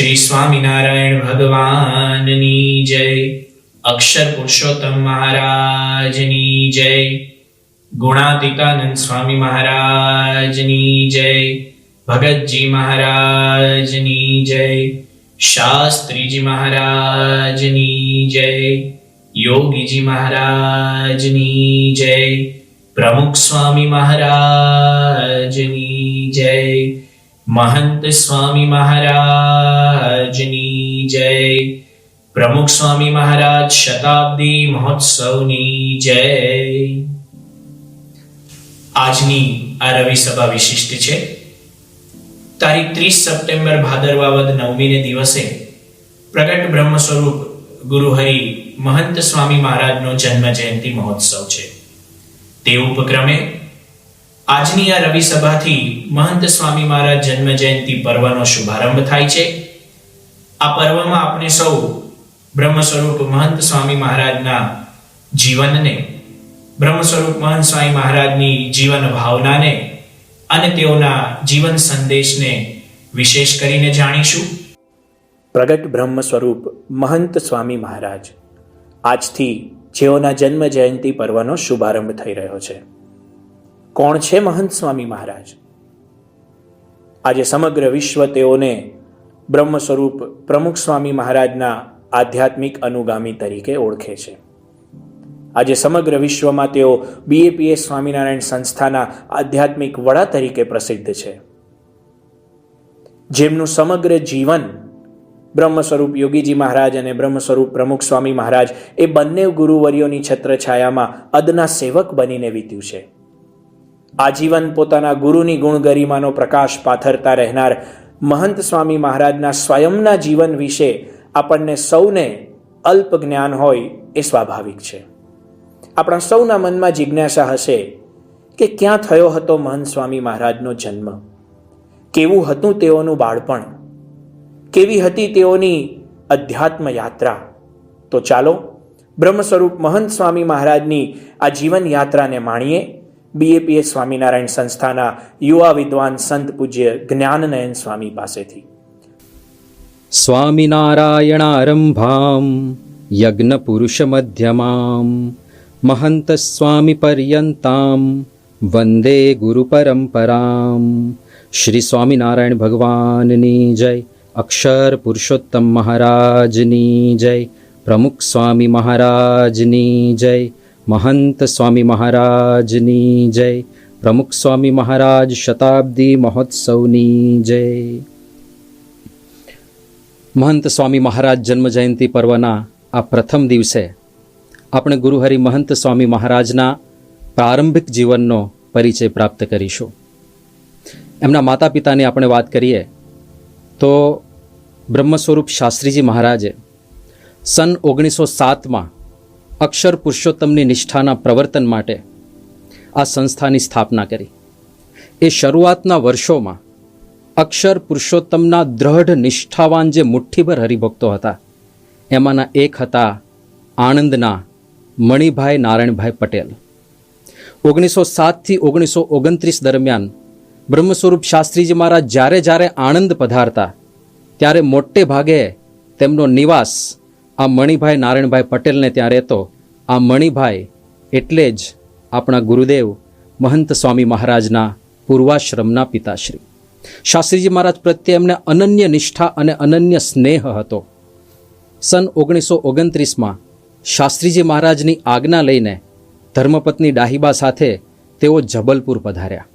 શ્રી સ્વામિનારાયણ ભગવાનની જય. અક્ષર પુરુષોત્તમ મહારાજની જય. ગુણાતીતાનંદ સ્વામી મહારાજની જય. ભગતજી મહારાજની જય. શાસ્ત્રીજી મહારાજની જય. યોગીજી મહારાજની જય. પ્રમુખ સ્વામી મહારાજની જય. મહંત સ્વામી મહારાજની જય. પ્રમુખ સ્વામી મહારાજ શતાબ્દી મહોત્સવની જય. આજની આ રવિ સભા વિશિષ્ટ છે. તારીખ 30 સપ્ટેમ્બર ભાદરવા વદ 9મીને દિવસે પ્રગટ બ્રહ્મ સ્વરૂપ ગુરુહરિ મહંત સ્વામી મહારાજનો જન્મ જયંતિ મહોત્સવ છે. તે ઉપક્રમે આજની આ રવિ સભાથી મહંત સ્વામી મહારાજ જન્મ જયંતિ પર્વનો શુભારંભ થાય છે. આ પર્વમાં આપણે સૌ બ્રહ્મ સ્વરૂપ મહંત સ્વામી મહારાજના જીવનને, બ્રહ્મ સ્વરૂપ મહંત સ્વામી મહારાજની જીવન ભાવનાને અને તેઓના જીવન સંદેશને વિશેષ કરીને જાણીશું. પ્રગટ બ્રહ્મ સ્વરૂપ મહંત સ્વામી મહારાજ, આજથી જેઓના જન્મ જયંતિ પર્વનો શુભારંભ થઈ રહ્યો છે. કોણ છે મહંત સ્વામી મહારાજ? આજે સમગ્ર વિશ્વ તેઓને બ્રહ્મ સ્વરૂપ પ્રમુખ સ્વામી મહારાજના આધ્યાત્મિક અનુગામી તરીકે ઓળખે છે. આજે સમગ્ર વિશ્વમાં તેઓ BAPS સ્વામિનારાયણ સંસ્થાના આધ્યાત્મિક વડા તરીકે પ્રસિદ્ધ છે. જેમનું સમગ્ર જીવન બ્રહ્મ સ્વરૂપ યોગીજી મહારાજ અને બ્રહ્મ સ્વરૂપ પ્રમુખ સ્વામી મહારાજ એ બંને ગુરુવર્યોની છત્રછાયામાં અદના સેવક બનીને વીત્યું છે. આજીવન પોતાના ગુરુની ગુણ ગરિમાનો પ્રકાશ પાથરતા રહેનાર મહંત સ્વામી મહારાજના સ્વયંના જીવન વિશે આપણને સૌને અલ્પ જ્ઞાન હોય એ સ્વાભાવિક છે. આપણા સૌના મનમાં જિજ્ઞાસા હશે કે ક્યાં થયો હતો મહંત સ્વામી મહારાજનો જન્મ, કેવું હતું તેઓનું બાળપણ, કેવી હતી તેઓની અધ્યાત્મ યાત્રા. તો ચાલો બ્રહ્મ સ્વરૂપ મહંત સ્વામી મહારાજની આ જીવન યાત્રાને માણીએ. BAPS સ્વામિનારાયણ સંસ્થાના યુવા વિદ્વાન સંત પૂજ્ય જ્ઞાનનયન સ્વામી પાસેથી. સ્વામિનારાયણારંભામ યજ્ઞ પુરુષ મધ્યમામ મહંત સ્વામી પર્યંતામ વંદે ગુરુ પરંપરામ. શ્રી સ્વામિનારાયણ ભગવાનની જય. અક્ષર પુરુષોત્તમ મહારાજની જય. પ્રમુખ સ્વામી મહારાજની જય. મહંત સ્વામી મહારાજની જય. પ્રમુખ સ્વામી મહારાજ શતાબ્દી મહોત્સવની જય. મહંત સ્વામી મહારાજ જન્મ જયંતિ પર્વના આ પ્રથમ દિવસે આપણે ગુરુહરિ મહંત સ્વામી મહારાજના પ્રારંભિક જીવનનો પરિચય પ્રાપ્ત કરીશું. એમના માતા પિતાની આપણે વાત કરીએ તો બ્રહ્મ સ્વરૂપ શાસ્ત્રીજી મહારાજે સન 1907માં અક્ષર પુરુષોત્તમની નિષ્ઠાના પ્રવર્તન માટે આ સંસ્થાની સ્થાપના કરી. એ શરૂઆતના વર્ષોમાં અક્ષર પુરુષોત્તમના દ્રઢ નિષ્ઠાવાન જે મુઠ્ઠીભર હરિભક્તો હતા એમાંના એક હતા આણંદના મણિભાઈ નારાયણભાઈ પટેલ. 1907થી 1929 દરમિયાન બ્રહ્મ સ્વરૂપ શાસ્ત્રીજી મહારાજ જ્યારે આણંદ પધારતા ત્યારે મોટે ભાગે તેમનો નિવાસ આ મણિભાઈ નારાયણભાઈ પટેલને ત્યાં રહેતો. આ મણિભાઈ એટલે જ આપણા ગુરુદેવ મહંત સ્વામી મહારાજના પૂર્વાશ્રમના પિતાશ્રી. શાસ્ત્રીજી મહારાજ પ્રત્યે એમને અનન્ય નિષ્ઠા અને અનન્ય સ્નેહ હતો. સન 1929માં શાસ્ત્રીજી મહારાજની આજ્ઞા લઈને ધર્મપત્ની ડાહીબા સાથે તેઓ જબલપુર પધાર્યા.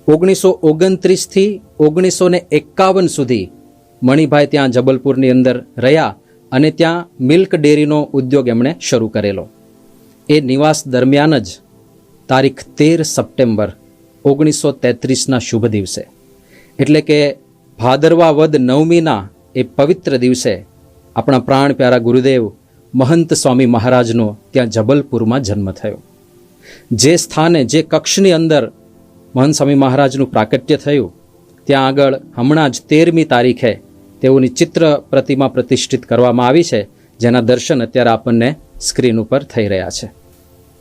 1929થી 1951 સુધી મણિભાઈ ત્યાં જબલપુરની અંદર રહ્યા અને ત્યાં મિલ્ક ડેરીનો ઉદ્યોગ એમણે શરૂ કરેલો. એ નિવાસ દરમિયાન જ તારીખ 13 સપ્ટેમ્બર 1933ના શુભ દિવસે એટલે કે ભાદરવા વદ 9મીના એ પવિત્ર દિવસે આપણા પ્રાણ પ્યારા ગુરુદેવ મહંત સ્વામી મહારાજનો ત્યાં જબલપુરમાં જન્મ થયો. જે સ્થાને જે કક્ષની અંદર મહંત સ્વામી મહારાજનું પ્રાકટ્ય થયું ત્યાં આગળ હમણાં જ 13મી તારીખે તેઓની ચિત્ર પ્રતિમા પ્રતિષ્ઠિત કરવામાં આવી છે, જેના દર્શન અત્યારે આપણને સ્ક્રીન ઉપર થઈ રહ્યા છે.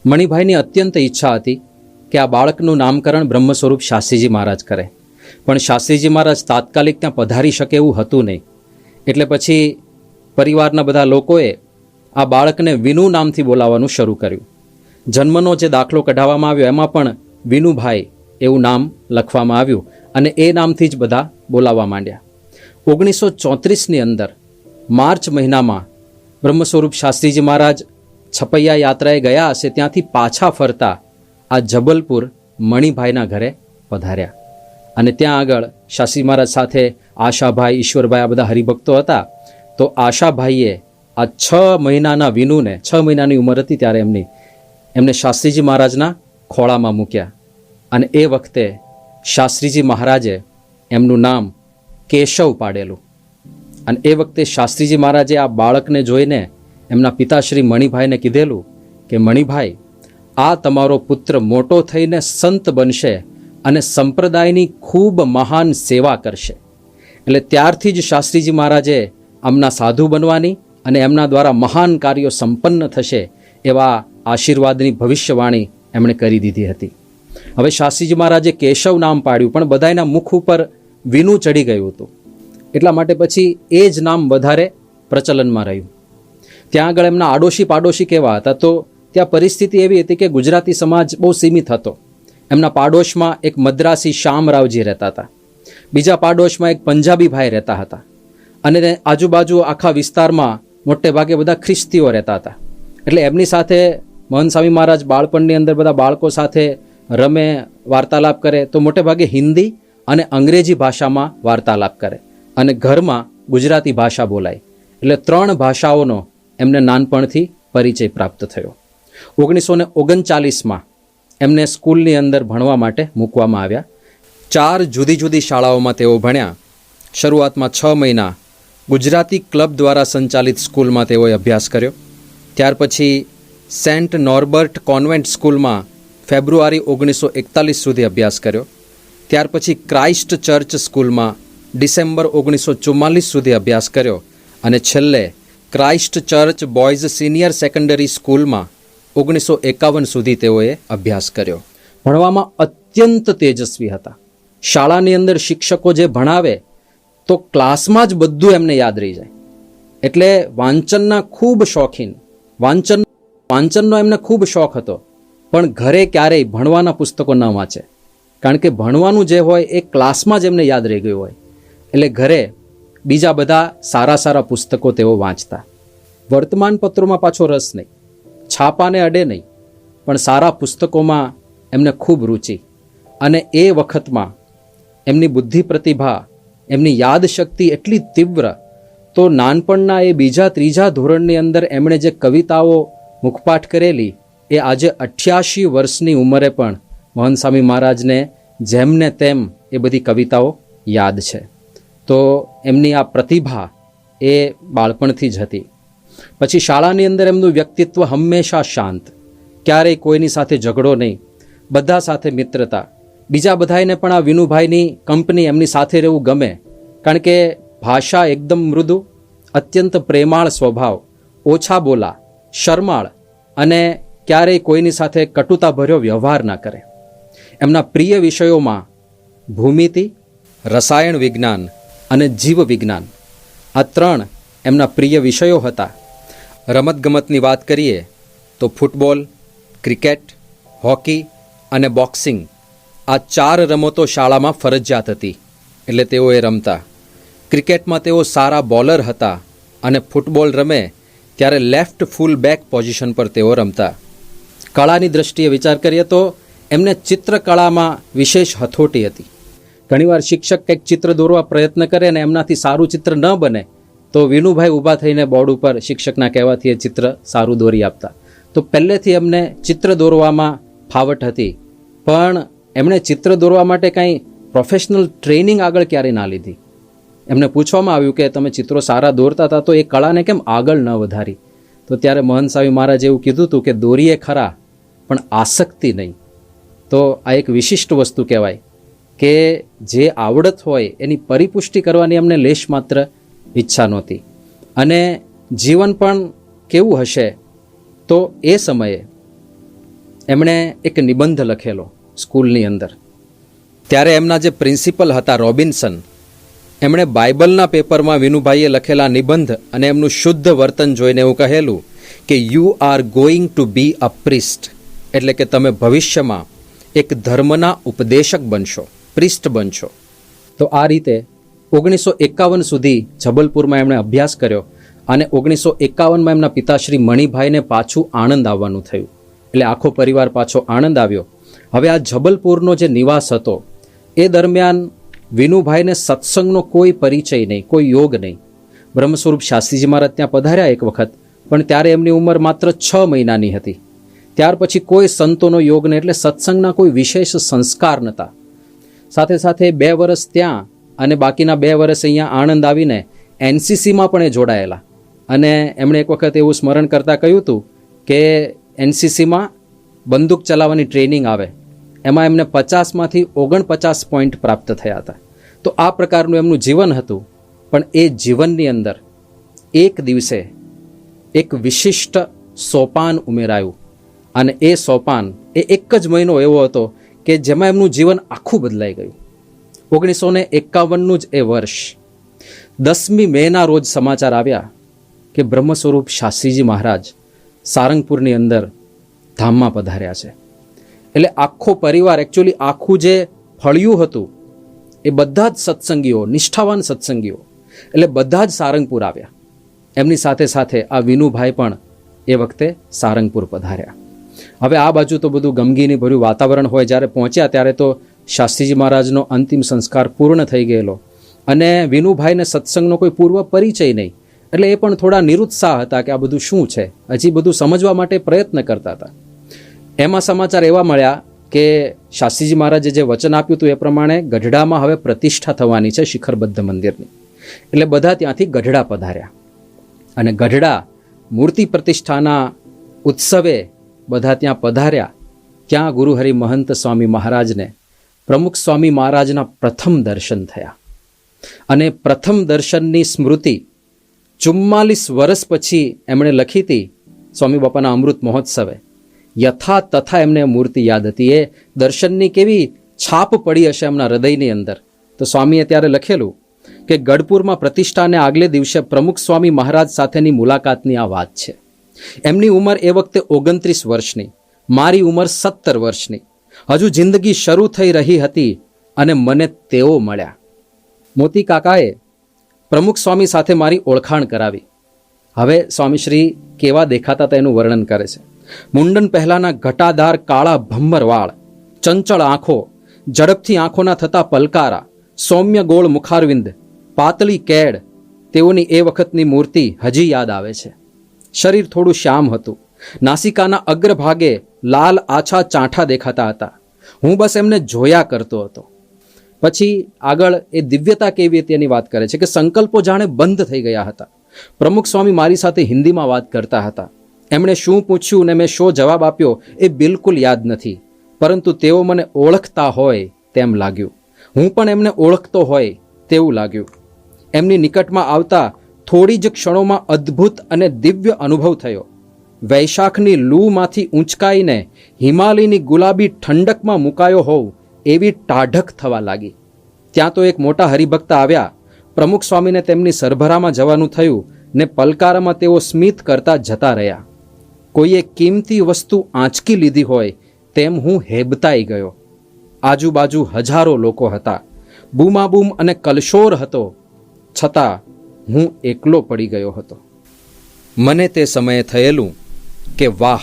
મણિભાઈની અત્યંત ઈચ્છા હતી કે આ બાળકનું નામકરણ બ્રહ્મ સ્વરૂપ શાસ્ત્રીજી મહારાજ કરે, પણ શાસ્ત્રીજી મહારાજ તાત્કાલિક ત્યાં પધારી શકે એવું હતું નહીં. એટલે પછી પરિવારના બધા લોકોએ આ બાળકને વિનુ નામથી બોલાવવાનું શરૂ કર્યું. જન્મનો જે દાખલો કઢાવવામાં આવ્યો એમાં પણ વિનુભાઈ એવું નામ લખવામાં આવ્યું અને એ નામથી જ બધા બોલાવવા માંડ્યા. 1934ની અંદર માર્ચ મહિનામાં બ્રહ્મ સ્વરૂપ શાસ્ત્રીજી મહારાજ છપૈયા યાત્રાએ ગયા હશે, ત્યાંથી પાછા ફરતા આ જબલપુર મણિભાઈના ઘરે પધાર્યા અને ત્યાં આગળ શાસ્ત્રી મહારાજ સાથે આશાભાઈ, ઈશ્વરભાઈ, આ બધા હરિભક્તો હતા. તો આશાભાઈએ આ 6 મહિનાના વિનુને, 6 મહિનાની ઉંમર હતી ત્યારે એમને શાસ્ત્રીજી મહારાજના ખોળામાં મૂક્યા અને એ વખતે શાસ્ત્રીજી મહારાજે એમનું નામ કેશવ પાડેલું. અને એ વખતે શાસ્ત્રીજી મહારાજે આ બાળકને જોઈને એમના પિતાશ્રી મણિભાઈને કીધેલું કે મણિભાઈ, આ તમારો પુત્ર મોટો થઈને સંત બનશે અને સંપ્રદાયની ખૂબ મહાન સેવા કરશે. એટલે ત્યારથી જ શાસ્ત્રીજી મહારાજે આમના સાધુ બનવાની અને એમના દ્વારા મહાન કાર્યો સંપન્ન થશે એવા આશીર્વાદની ભવિષ્યવાણી એમણે કરી દીધી હતી. હવે શાસ્ત્રીજી મહારાજે કેશવ નામ પાડ્યું, પણ બધાના મુખ ઉપર વિનુ ચડી ગયું હતું. એટલા માટે પછી એ જ નામ વધારે પ્રચલનમાં રહ્યું. ત્યાં આગળ એમના આડોશી પાડોશી કેવા હતા, તો ત્યાં પરિસ્થિતિ એવી હતી કે ગુજરાતી સમાજ બહુ સીમિત હતો. એમના પાડોશમાં એક મદ્રાસી શ્યામરાવજી રહેતા હતા, બીજા પાડોશમાં એક પંજાબી ભાઈ રહેતા હતા અને આજુબાજુ આખા વિસ્તારમાં મોટે ભાગે બધા ખ્રિસ્તીઓ રહેતા હતા. એટલે એમની સાથે મહંત સ્વામી મહારાજ બાળપણની અંદર બધા બાળકો સાથે રમે, વાર્તાલાપ કરે તો મોટે ભાગે હિન્દી અને અંગ્રેજી ભાષામાં વાર્તાલાપ કરે અને ઘરમાં ગુજરાતી ભાષા બોલાય. એટલે 3 ભાષાઓનો એમને નાનપણથી પરિચય પ્રાપ્ત થયો. 1939માં એમને સ્કૂલની અંદર ભણવા માટે મૂકવામાં આવ્યા. 4 જુદી જુદી શાળાઓમાં તેઓ ભણ્યા. શરૂઆતમાં 6 મહિના ગુજરાતી ક્લબ દ્વારા સંચાલિત સ્કૂલમાં તેઓએ અભ્યાસ કર્યો. ત્યાર પછી સેન્ટ નોર્બર્ટ કોન્વેન્ટ સ્કૂલમાં ફેબ્રુઆરી 1941 સુધી અભ્યાસ કર્યો. ત્યાર પછી ક્રાઇસ્ટ ચર્ચ સ્કૂલમાં ડિસેમ્બર 1944 સુધી અભ્યાસ કર્યો અને છેલ્લે Christ church boys senior secondary સ્કૂલમાં 1951 સુધી તેઓએ અભ્યાસ કર્યો. ભણવામાં અત્યંત તેજસ્વી હતા. શાળાની અંદર શિક્ષકો જે ભણાવે તો ક્લાસમાં જ બધું એમને યાદ રહી જાય. એટલે વાંચનના ખૂબ શોખીન, વાંચનનો એમને ખૂબ શોખ હતો, પણ ઘરે ક્યારેય ભણવાના પુસ્તકો ન વાંચે, કારણ કે ભણવાનું જે હોય એ ક્લાસમાં જ એમને યાદ રહી ગયું હોય. એટલે ઘરે બીજા બધા સારા સારા પુસ્તકો તેઓ વાંચતા. વર્તમાન પત્રોમાં પાછો રસ નહીં, છાપાને અડે નહીં, પણ સારા પુસ્તકોમાં એમને ખૂબ રુચિ. અને એ વખતમાં એમની બુદ્ધિ પ્રતિભા, એમની યાદશક્તિ એટલી તીવ્ર, તો નાનપણના એ 2, 3 ધોરણની અંદર એમણે જે કવિતાઓ મુખપાઠ કરેલી એ આજે 88 વર્ષની ઉંમરે પણ મહંત સ્વામી મહારાજને જેમને તેમ એ બધી કવિતાઓ યાદ છે. તો એમની આ પ્રતિભા એ બાળપણથી જ હતી. પછી શાળાની અંદર એમનું વ્યક્તિત્વ હંમેશા શાંત, ક્યારેય કોઈની સાથે ઝઘડો નહીં, બધા સાથે મિત્રતા. બીજા બધાને પણ આ વિનુભાઈની કંપની, એમની સાથે રહેવું ગમે, કારણ કે ભાષા એકદમ મૃદુ, અત્યંત પ્રેમાળ સ્વભાવ, ઓછા બોલા, શરમાળ અને ક્યારેય કોઈની સાથે કટુતાભર્યો વ્યવહાર ના કરે. એમના પ્રિય વિષયોમાં ભૂમિતિ, રસાયણ વિજ્ઞાન અને જીવ વિજ્ઞાન, આ 3 એમના પ્રિય વિષયો હતા. રમતગમતની વાત કરીએ તો ફૂટબોલ, ક્રિકેટ, હોકી અને બોક્સિંગ, આ 4 રમતો શાળામાં ફરજિયાત હતી, એટલે તેઓ એ રમતા. ક્રિકેટમાં તેઓ સારા બોલર હતા અને ફૂટબોલ રમે ત્યારે લેફ્ટ ફૂલ બેક પોઝિશન પર તેઓ રમતા. કળાની દ્રષ્ટિએ વિચાર કરીએ તો એમને ચિત્રકળામાં વિશેષ હથોટી હતી. ઘણીવાર શિક્ષક કંઈક ચિત્ર દોરવા પ્રયત્ન કરે ને એમનાથી સારું ચિત્ર ન બને તો વિનુભાઈ ઊભા થઈને બોર્ડ ઉપર શિક્ષકના કહેવાથી એ ચિત્ર સારું દોરી આપતા. તો પહેલેથી એમને ચિત્ર દોરવામાં ફાવટ હતી, પણ એમણે ચિત્ર દોરવા માટે કાંઈ પ્રોફેશનલ ટ્રેનિંગ આગળ ક્યારેય ના લીધી. એમને પૂછવામાં આવ્યું કે તમે ચિત્રો સારા દોરતા હતા તો એ કળાને કેમ આગળ ન વધારી? તો ત્યારે મહંત સ્વામી મહારાજે એવું કીધું હતું કે દોરીએ ખરા પણ આસક્તિ નહીં. તો આ એક વિશિષ્ટ વસ્તુ કહેવાય કે જે આવડત હોય એની પરિપુષ્ટિ કરવાની એમને લેશ માત્ર ઈચ્છા નહોતી. અને જીવન પણ કેવું હશે, તો એ સમયે એમણે એક નિબંધ લખેલો સ્કૂલની અંદર. ત્યારે એમના જે પ્રિન્સિપલ હતા રોબિન્સન, એમણે બાઇબલના પેપરમાં વિનુભાઈએ લખેલા નિબંધ અને એમનું શુદ્ધ વર્તન જોઈને એવું કહેલું કે you are going to be a priest, એટલે કે તમે ભવિષ્યમાં એક ધર્મના ઉપદેશક બનશો, પ્રિસ્ટ બનશો. તો આ રીતે 1951 સુધી જબલપુરમાં એમણે અભ્યાસ કર્યો અને 1951માં એમના પિતાશ્રી મણિભાઈને પાછું આણંદ આવવાનું થયું. એટલે આખો પરિવાર પાછો આણંદ આવ્યો. હવે આ જબલપુરનો જે નિવાસ હતો એ દરમિયાન વિનુભાઈને સત્સંગનો કોઈ પરિચય નહીં, કોઈ યોગ નહીં. બ્રહ્મ સ્વરૂપ શાસ્ત્રીજી મહારાજ ત્યાં પધાર્યા એક વખત, પણ ત્યારે એમની ઉંમર માત્ર 6 મહિનાની હતી. ત્યાર પછી કોઈ સંતોનો યોગ નહીં, એટલે સત્સંગના કોઈ વિશેષ સંસ્કાર નહોતા. સાથે સાથે 2 વર્ષ ત્યાં અને બાકીના 2 વર્ષ અહીંયા આણંદ આવીને એનસીસીમાં પણ એ જોડાયેલા. અને એમણે એક વખત એવું સ્મરણ કરતાં કહ્યું હતું કે એનસીસીમાં બંદૂક ચલાવવાની ટ્રેનિંગ આવે, એમાં એમને 50માંથી 49 પોઈન્ટ પ્રાપ્ત થયા હતા. તો આ પ્રકારનું એમનું જીવન હતું. પણ એ જીવનની અંદર એક દિવસે એક વિશિષ્ટ સોપાન ઉમેરાયું, અને એ સોપાન એ એક જ મહિનો એવો હતો કે જેમાં એમનું જીવન આખું બદલાઈ ગયું. 1951નું જ એ વર્ષ 10મી મેના રોજ સમાચાર આવ્યા કે બ્રહ્મ સ્વરૂપ શાસ્ત્રીજી મહારાજ સારંગપુરની અંદર ધામમાં પધાર્યા છે. એટલે આખો પરિવાર, એકચ્યુઅલી આખું જે ફળિયું હતું એ બધા જ સત્સંગીઓ, નિષ્ઠાવાન સત્સંગીઓ, એટલે બધા જ સારંગપુર આવ્યા. એમની સાથે સાથે આ વિનુભાઈ પણ એ વખતે સારંગપુર પધાર્યા. હવે આ બાજુ તો બધું ગમગીની ભર્યું વાતાવરણ હોય. જ્યારે પહોંચ્યા ત્યારે તો શાસ્ત્રીજી મહારાજનો અંતિમ સંસ્કાર પૂર્ણ થઈ ગયેલો અને વિનુભાઈને સત્સંગનો કોઈ પૂર્વ પરિચય નહીં, એટલે એ પણ થોડા નિરુત્સાહ હતા કે આ બધું શું છે, હજી બધું સમજવા માટે પ્રયત્ન કરતા હતા. એમાં સમાચાર એવા મળ્યા કે શાસ્ત્રીજી મહારાજે જે વચન આપ્યું હતું એ પ્રમાણે ગઢડામાં હવે પ્રતિષ્ઠા થવાની છે શિખરબદ્ધ મંદિરની. એટલે બધા ત્યાંથી ગઢડા પધાર્યા અને ગઢડા મૂર્તિ પ્રતિષ્ઠાના ઉત્સવે બધા ત્યાં પધાર્યા. ત્યાં ગુરુહરિ મહંત સ્વામી મહારાજને પ્રમુખ સ્વામી મહારાજના પ્રથમ દર્શન થયા. અને પ્રથમ દર્શનની સ્મૃતિ 44 વર્ષ પછી એમણે લખી હતી સ્વામી બાપાના અમૃત મહોત્સવે. યથા તથા એમને મૂર્તિ યાદ હતી. એ દર્શનની કેવી છાપ પડી હશે એમના હૃદયની અંદર. તો સ્વામીએ ત્યારે લખેલું કે ગઢપુરમાં પ્રતિષ્ઠાને આગલે દિવસે પ્રમુખ સ્વામી મહારાજ સાથેની મુલાકાતની આ વાત છે. એમની ઉંમર એ વખતે 29 વર્ષની, મારી ઉંમર 17 વર્ષની. હજુ જિંદગી શરૂ થઈ રહી હતી અને મને તેઓ મળ્યા. મોતી કાકાએ પ્રમુખ સ્વામી સાથે મારી ઓળખાણ કરાવી. હવે સ્વામીશ્રી કેવા દેખાતા હતા એનું વર્ણન કરે છે. મુંડન પહેલાના ઘટાદાર કાળા ભમ્બર વાળ, ચંચળ આંખો, ઝડપથી આંખોના થતા પલકારા, સૌમ્ય ગોળ મુખારવિંદ, પાતળી કેડ. તેઓની એ વખતની મૂર્તિ હજી યાદ આવે છે. શરીર થોડું શ્યામ હતું. નાસિકાના અગ્રભાગે લાલ આછા ચાંઠા દેખાતા હતા. હું બસ એમને જોયા કરતો હતો. પછી આગળ એ દિવ્યતા કેવી હતી એની વાત કરે છે કે સંકલ્પો જાણે બંધ થઈ ગયા હતા. પ્રમુખ સ્વામી મારી સાથે હિન્દીમાં વાત કરતા હતા. એમણે શું પૂછ્યું ને મેં શો જવાબ આપ્યો એ બિલકુલ યાદ નથી, પરંતુ તેઓ મને ઓળખતા હોય તેમ લાગ્યું. હું પણ એમને ઓળખતો હોય તેવું લાગ્યું. એમની નિકટમાં આવતા થોડી જ ક્ષણોમાં અદ્ભુત અને દિવ્ય અનુભવ થયો. વૈશાખની લૂમાંથી ઊંચકાઈને હિમાલયની ગુલાબી ઠંડકમાં મુકાયો હોવ એવી ટાઢક થવા લાગી. ત્યાં તો એક મોટા હરિભક્ત આવ્યા. પ્રમુખ સ્વામીને તેમની સરભરામાં જવાનું થયું ને પલકારામાં તેઓ સ્મિત કરતા જતા રહ્યા. કોઈએ કિંમતી વસ્તુ આંચકી લીધી હોય તેમ હું હેબતાઈ ગયો. આજુબાજુ હજારો લોકો હતા. બૂમાબૂમ અને કલશોર હતો, છતાં હું એકલો પડી ગયો હતો. મને તે સમયે થયેલું કે વાહ,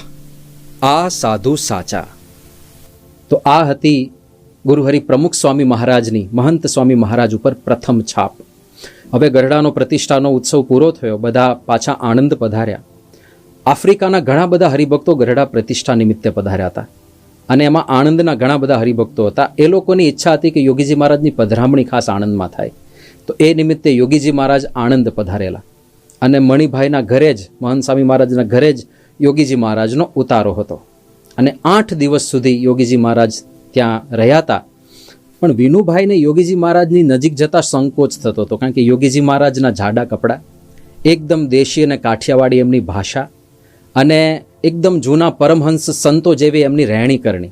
આ સાધુ સાચા. તો આ હતી ગુરુહરિ પ્રમુખ સ્વામી મહારાજની, મહંત સ્વામી મહારાજ ઉપર પ્રથમ છાપ. હવે ગઢડાનો પ્રતિષ્ઠાનો ઉત્સવ પૂરો થયો. બધા પાછા આણંદ પધાર્યા. આફ્રિકાના ઘણા બધા હરિભક્તો ગઢડા પ્રતિષ્ઠા નિમિત્તે પધાર્યા હતા અને એમાં આણંદના ઘણા બધા હરિભક્તો હતા. એ લોકોની ઈચ્છા હતી કે યોગીજી મહારાજની પધરામણી ખાસ આણંદમાં થાય. તો એ નિમિત્તે યોગીજી મહારાજ આણંદ પધારેલા અને મણિભાઈના ઘરે જ, મહંત સ્વામી મહારાજના ઘરે જ યોગીજી મહારાજનો ઉતારો હતો અને 8 દિવસ સુધી યોગીજી મહારાજ ત્યાં રહ્યા હતા. પણ વિનુભાઈને યોગીજી મહારાજની નજીક જતા સંકોચ થતો હતો, કારણ કે યોગીજી મહારાજના જાડા કપડાં, એકદમ દેશી અને કાઠિયાવાડી એમની ભાષા અને એકદમ જૂના પરમહંસ સંતો જેવી એમની રહેણી કરણી.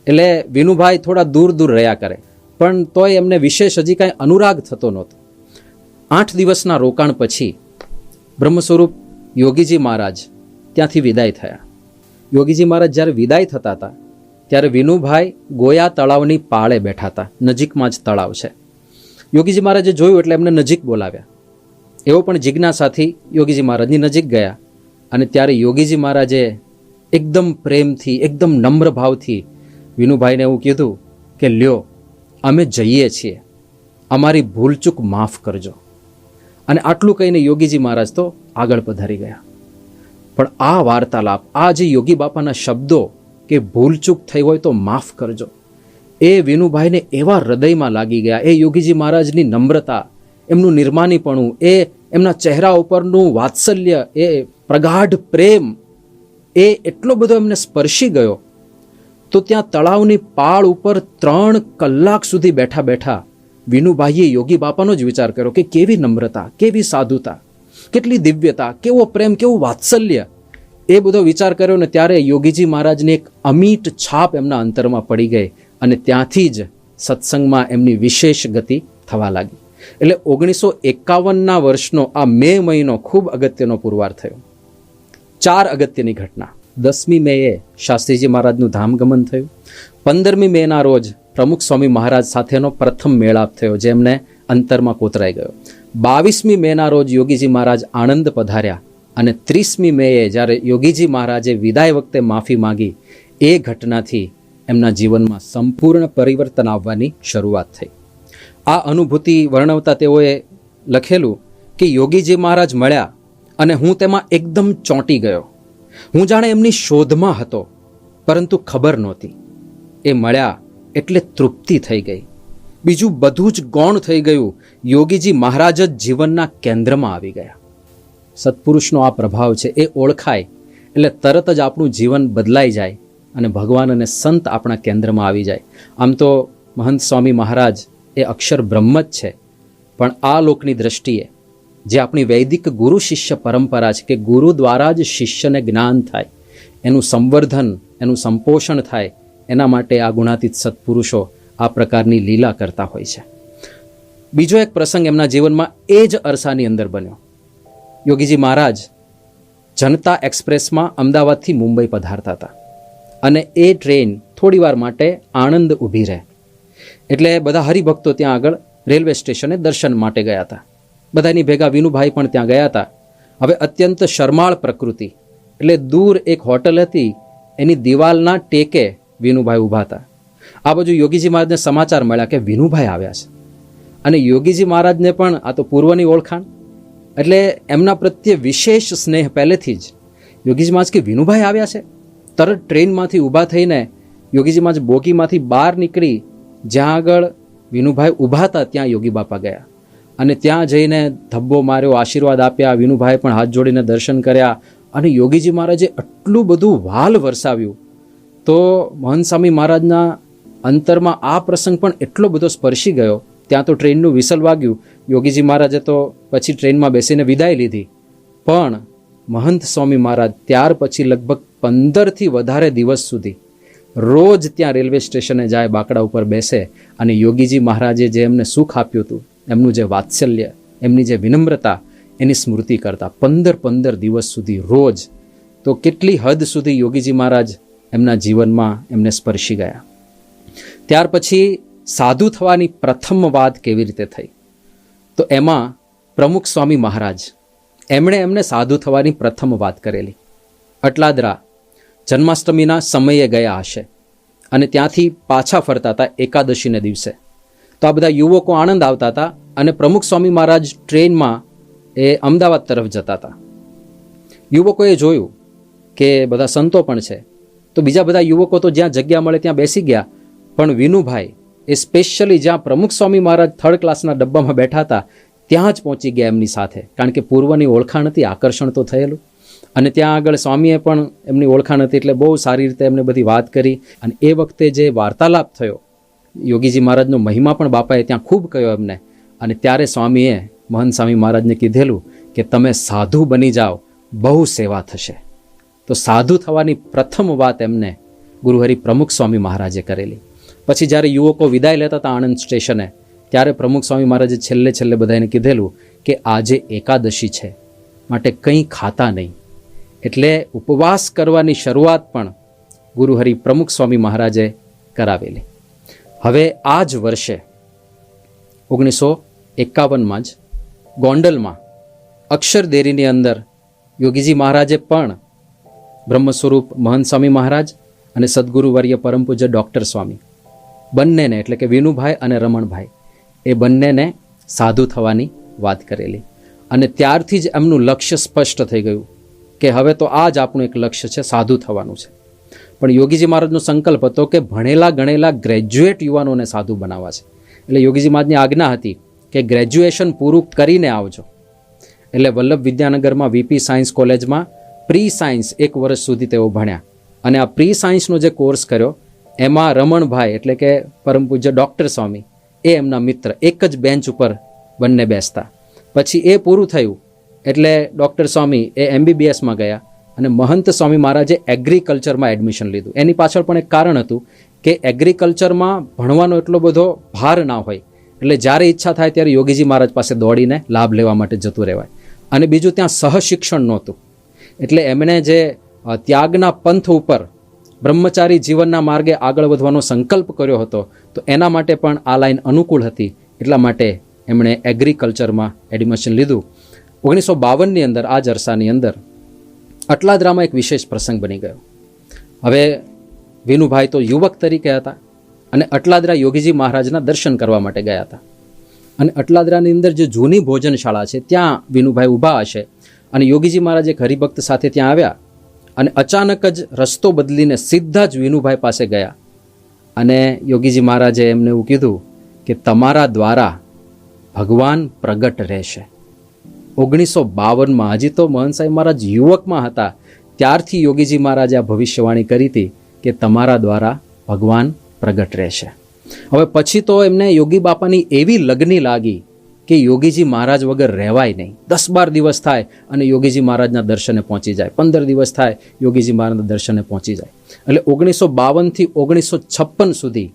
એટલે વિનુભાઈ થોડા દૂર દૂર રહ્યા કરે, પણ તોય એમને વિશેષ હજી કાંઈ અનુરાગ થતો નહોતો. 8 દિવસના રોકાણ પછી બ્રહ્મ સ્વરૂપ યોગીજી મહારાજ ત્યાંથી વિદાય થયા. યોગીજી મહારાજ જ્યારે વિદાય થતા હતા ત્યારે વિનુભાઈ ગોયા તળાવની પાળે બેઠા હતા. નજીકમાં જ તળાવ છે. યોગીજી મહારાજે જોયું એટલે એમને નજીક બોલાવ્યા. એવો પણ જિજ્ઞાસાથી યોગીજી મહારાજની નજીક ગયા અને ત્યારે યોગીજી મહારાજે એકદમ પ્રેમથી, એકદમ નમ્ર ભાવથી વિનુભાઈને એવું કીધું કે લ્યો, અમે જઈએ છીએ, અમારી ભૂલચૂક માફ કરજો. અને આટલું કહીને યોગીજી મહારાજ તો આગળ પધારી ગયા. પણ આ વાર્તાલાપ, આ જે યોગી બાપાના શબ્દો કે ભૂલચૂક થઈ હોય તો માફ કરજો, એ વિનુભાઈને એવા હૃદયમાં લાગી ગયા. એ યોગીજી મહારાજની નમ્રતા, એમનું નિર્માનીપણું, એ એમના ચહેરા ઉપરનું વાત્સલ્ય, એ પ્રગાઢ પ્રેમ, એ એટલો બધો એમને સ્પર્શી ગયો. તો ત્યાં તળાવની પાળ ઉપર 3 કલાક સુધી બેઠા બેઠા વિનુભાઈએ યોગી બાપાનો જ વિચાર કર્યો કે કેવી નમ્રતા, કેવી સાધુતા, કેટલી દિવ્યતા, કેવો પ્રેમ, કેવું વાત્સલ્ય. એ બધો વિચાર કર્યો ને ત્યારે યોગીજી મહારાજની એક અમીટ છાપ એમના અંતરમાં પડી ગઈ અને ત્યાંથી જ સત્સંગમાં એમની વિશેષ ગતિ થવા લાગી. એટલે 1951ના વર્ષનો આ મે મહિનો ખૂબ અગત્યનો પુરવાર થયો. 4 અગત્યની ઘટના. 10મી મેએ શાસ્ત્રીજી મહારાજનું ધામગમન થયું. 15મી મેના રોજ પ્રમુખ સ્વામી મહારાજ સાથેનો પ્રથમ મેળાપ થયો, જે એમને અંતરમાં કોતરાઈ ગયો. 22મી મેના રોજ યોગીજી મહારાજ આણંદ પધાર્યા અને 30મી મેએ જ્યારે યોગીજી મહારાજે વિદાય વખતે માફી માંગી, એ ઘટનાથી એમના જીવનમાં સંપૂર્ણ પરિવર્તન આવવાની શરૂઆત થઈ. આ અનુભૂતિ વર્ણવતા તેઓએ લખેલું કે યોગીજી મહારાજ મળ્યા અને હું તેમાં એકદમ ચોંટી ગયો. હું જાણે એમની શોધમાં હતો, પરંતુ ખબર નહોતી. એ મળ્યા એટલે તૃપ્તિ થઈ ગઈ. બીજું બધું જ ગૌણ થઈ ગયું. યોગીજી મહારાજ જ જીવનના કેન્દ્રમાં આવી ગયા. સત્પુરુષનો આ પ્રભાવ છે, એ ઓળખાય એટલે તરત જ આપણું જીવન બદલાઈ જાય અને ભગવાન અને સંત આપણા કેન્દ્રમાં આવી જાય. આમ તો મહંત સ્વામી મહારાજ એ અક્ષર બ્રહ્મ જ છે, પણ આ લોકની દ્રષ્ટિએ જે આપણી વૈદિક ગુરુ શિષ્ય પરંપરા છે કે ગુરુ દ્વારા જ શિષ્યને જ્ઞાન થાય, એનું સંવર્ધન, એનું સંપોષણ થાય, એના માટે આ ગુણાતીત સત્પુરુષો આ પ્રકારની લીલા કરતા હોય છે. બીજો એક પ્રસંગ એમના જીવનમાં એ જ અરસાની અંદર બન્યો. યોગીજી મહારાજ જનતા એક્સપ્રેસમાં અમદાવાદથી મુંબઈ પધારતા હતા અને એ ટ્રેન થોડીવાર માટે આણંદ ઊભી રહે એટલે બધા હરિભક્તો ત્યાં આગળ રેલવે સ્ટેશને દર્શન માટે ગયા હતા. બધાની ભેગા વિનુભાઈ પણ ત્યાં ગયા હતા. હવે અત્યંત શરમાળ પ્રકૃતિ એટલે દૂર એક હોટલ હતી, એની દિવાલના ટેકે વિનુભાઈ ઊભા હતા. આ બાજુ યોગીજી મહારાજને સમાચાર મળ્યા કે વિનુભાઈ આવ્યા છે. અને યોગીજી મહારાજને પણ આ તો પૂર્વની ઓળખાણ એટલે એમના પ્રત્યે વિશેષ સ્નેહ પહેલેથી જ. યોગીજી મહારાજ કે વિનુભાઈ આવ્યા છે. તરત ટ્રેનમાંથી ઊભા થઈને યોગીજી મહારાજ બોગીમાંથી બહાર નીકળી જ્યાં આગળ વિનુભાઈ ઊભા હતા ત્યાં યોગી બાપા ગયા અને ત્યાં જઈને ધબ્બો માર્યો, આશીર્વાદ આપ્યા. વિનુભાઈ પણ હાથ જોડીને દર્શન કર્યા અને યોગીજી મહારાજે આટલું બધું વાલ વરસાવ્યું. તો મહંત સ્વામી મહારાજના અંતરમાં આ પ્રસંગ પણ એટલો બધો સ્પર્શી ગયો. ત્યાં તો ટ્રેનનું વિસલ વાગ્યું. યોગીજી મહારાજે તો પછી ટ્રેનમાં બેસીને વિદાય લીધી. પણ મહંત સ્વામી મહારાજ ત્યાર પછી લગભગ 15થી વધારે દિવસ સુધી રોજ ત્યાં રેલવે સ્ટેશને જાય, બાકડા ઉપર બેસે અને યોગીજી મહારાજે જે એમને સુખ આપ્યું હતું, એમનું જે વાત્સલ્ય, એમની જે વિનમ્રતા, એની સ્મૃતિ કરતા 15 દિવસ સુધી રોજ. તો કેટલી હદ સુધી યોગીજી મહારાજ એમના જીવનમાં એમને સ્પર્શી ગયા. ત્યાર પછી સાધુ થવાની પ્રથમ વાત કેવી રીતે થઈ, તો એમાં પ્રમુખ સ્વામી મહારાજ એમણે એમને સાધુ થવાની પ્રથમ વાત કરેલી. અટલાદરા જન્માષ્ટમીના સમયે ગયા હશે અને ત્યાંથી પાછા ફરતા હતા એકાદશીને દિવસે. તો આ બધા યુવકો આણંદ આવતા હતા અને પ્રમુખ સ્વામી મહારાજ ટ્રેનમાં એ અમદાવાદ તરફ જતા હતા. યુવકોએ જોયું કે બધા સંતો પણ છે, તો બીજા બધા યુવકો તો જ્યાં જગ્યા મળે ત્યાં બેસી ગયા, પણ વિનુભાઈ એ સ્પેશિયલી જ્યાં પ્રમુખ સ્વામી મહારાજ 3rd ક્લાસના ડબ્બામાં બેઠા હતા ત્યાં જ પહોંચી ગયા એમની સાથે, કારણ કે પૂર્વની ઓળખાણ હતી, આકર્ષણ તો થયેલું. અને ત્યાં આગળ સ્વામીએ પણ એમની ઓળખાણ હતી એટલે બહુ સારી રીતે એમને બધી વાત કરી. અને એ વખતે જે વાર્તાલાપ થયો, યોગીજી મહારાજનો મહિમા પણ બાપાએ ત્યાં ખૂબ કહ્યો એમને. અને ત્યારે સ્વામીએ મહંત સ્વામી મહારાજને કીધેલું કે તમે સાધુ બની જાઓ, બહુ સેવા થશે. તો સાધુ થવાની પ્રથમ વાત એમને ગુરુહરિ પ્રમુખ સ્વામી મહારાજે કરેલી. પછી જ્યારે યુવકો વિદાય લેતા હતા આણંદ સ્ટેશને, ત્યારે પ્રમુખ સ્વામી મહારાજે છેલ્લે બધાને કીધેલું કે આજે એકાદશી છે, માટે કંઈ ખાતા નહીં. એટલે ઉપવાસ કરવાની શરૂઆત પણ ગુરુહરિ પ્રમુખ સ્વામી મહારાજે કરાવેલી. હવે આ જ વર્ષે 1951માં જ ગોંડલમાં અક્ષરદેરીની અંદર યોગીજી મહારાજે પણ બ્રહ્મ સ્વરૂપ મહંત સ્વામી મહારાજ અને સદગુરુવર્ય પરમ પૂજ્ય ડૉક્ટર સ્વામી બંનેને, એટલે કે વિનુભાઈ અને રમણભાઈ, એ બંનેને સાધુ થવાની વાત કરેલી. અને ત્યારથી જ એમનું લક્ષ્ય સ્પષ્ટ થઈ ગયું કે હવે તો આ જ આપણું એક લક્ષ્ય છે, સાધુ થવાનું છે. પણ યોગીજી મહારાજનો સંકલ્પ હતો કે ભણેલા ગણેલા ગ્રેજ્યુએટ યુવાનોને સાધુ બનાવવા છે. એટલે યોગીજી મહારાજની આજ્ઞા હતી કે ગ્રેજ્યુએશન પૂરું કરીને આવજો. એટલે વલ્લભ વિદ્યાનગરમાં વીપી સાયન્સ કોલેજમાં પ્રી સાયન્સ 1 વર્ષ સુધી તેઓ ભણ્યા. અને આ પ્રી સાયન્સનો જે કોર્સ કર્યો એમાં રમણભાઈ એટલે કે પરમ પૂજ્ય ડૉક્ટર સ્વામી એ એમના મિત્ર, એક જ બેન્ચ ઉપર બંને બેસતા. પછી એ પૂરું થયું એટલે ડૉક્ટર સ્વામી એ MBBSમાં ગયા અને મહંત સ્વામી મહારાજે એગ્રીકલ્ચરમાં એડમિશન લીધું. એની પાછળ પણ એક કારણ હતું કે એગ્રીકલ્ચરમાં ભણવાનો એટલો બધો ભાર ના હોય, એટલે જ્યારે ઈચ્છા થાય ત્યારે યોગીજી મહારાજ પાસે દોડીને લાભ લેવા માટે જતું રહેવાય. અને બીજું ત્યાં સહશિક્ષણ નહોતું, એટલે એમણે જે ત્યાગના પંથ ઉપર બ્રહ્મચારી જીવનના માર્ગે આગળ વધવાનો સંકલ્પ કર્યો હતો, તો એના માટે પણ આ લાઈન અનુકૂળ હતી. એટલા માટે એમણે એગ્રીકલ્ચરમાં એડમિશન લીધું. 1952ની અંદર આ જ અરસાની અંદર અટલાદરામાં એક વિશેષ પ્રસંગ બની ગયો. હવે વિનુભાઈ તો યુવક તરીકે હતા અને અટલાદરા યોગીજી મહારાજના દર્શન કરવા માટે ગયા હતા. અને અટલાદરાની અંદર જે જૂની ભોજનશાળા છે ત્યાં વિનુભાઈ ઊભા હશે અને યોગીજી મહારાજ એક હરિભક્ત સાથે ત્યાં આવ્યા અને અચાનક જ રસ્તો બદલીને સીધા જ વિનુભાઈ પાસે ગયા અને યોગીજી મહારાજે એમને એવું કીધું કે તમારા દ્વારા ભગવાન પ્રગટ રહેશે. 1952માં, હજી તો મહંત સાહેબ મહારાજ યુવકમાં હતા, ત્યારથી યોગીજી મહારાજે આ ભવિષ્યવાણી કરી હતી કે તમારા દ્વારા ભગવાન પ્રગટ રહેશે. હવે પછી તો એમને યોગી બાપાની એવી લગની લાગી કે યોગીજી મહારાજ વગર રહેવાય નહીં. 10-12 દિવસ થાય અને યોગીજી મહારાજના દર્શને પહોંચી જાય, 15 દિવસ થાય યોગીજી મહારાજના દર્શને પહોંચી જાય. એટલે 1952થી 1956 સુધી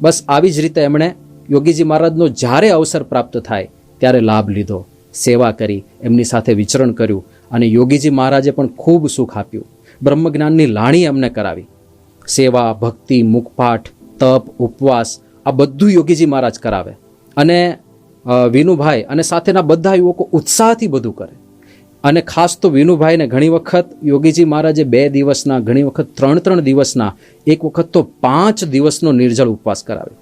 બસ આવી જ રીતે એમણે યોગીજી મહારાજનો જ્યારે અવસર પ્રાપ્ત થાય ત્યારે લાભ લીધો, સેવા કરી, એમની સાથે વિચરણ કર્યું અને યોગીજી મહારાજે પણ ખૂબ સુખ આપ્યું. બ્રહ્મજ્ઞાનની લાણી એમને કરાવી. સેવા, ભક્તિ, મુખપાઠ, તપ, ઉપવાસ આ બધું યોગીજી મહારાજ કરાવે. અને વિનુભાઈ અને સાથેના બધા યુવકો ઉત્સાહથી બધું કરે. અને ખાસ તો વિનુભાઈને ઘણી વખત યોગીજી મહારાજે 2 દિવસના, ઘણી વખત 3-3 દિવસના, એક વખત તો 5 દિવસનો નિર્જળ ઉપવાસ કરાવે.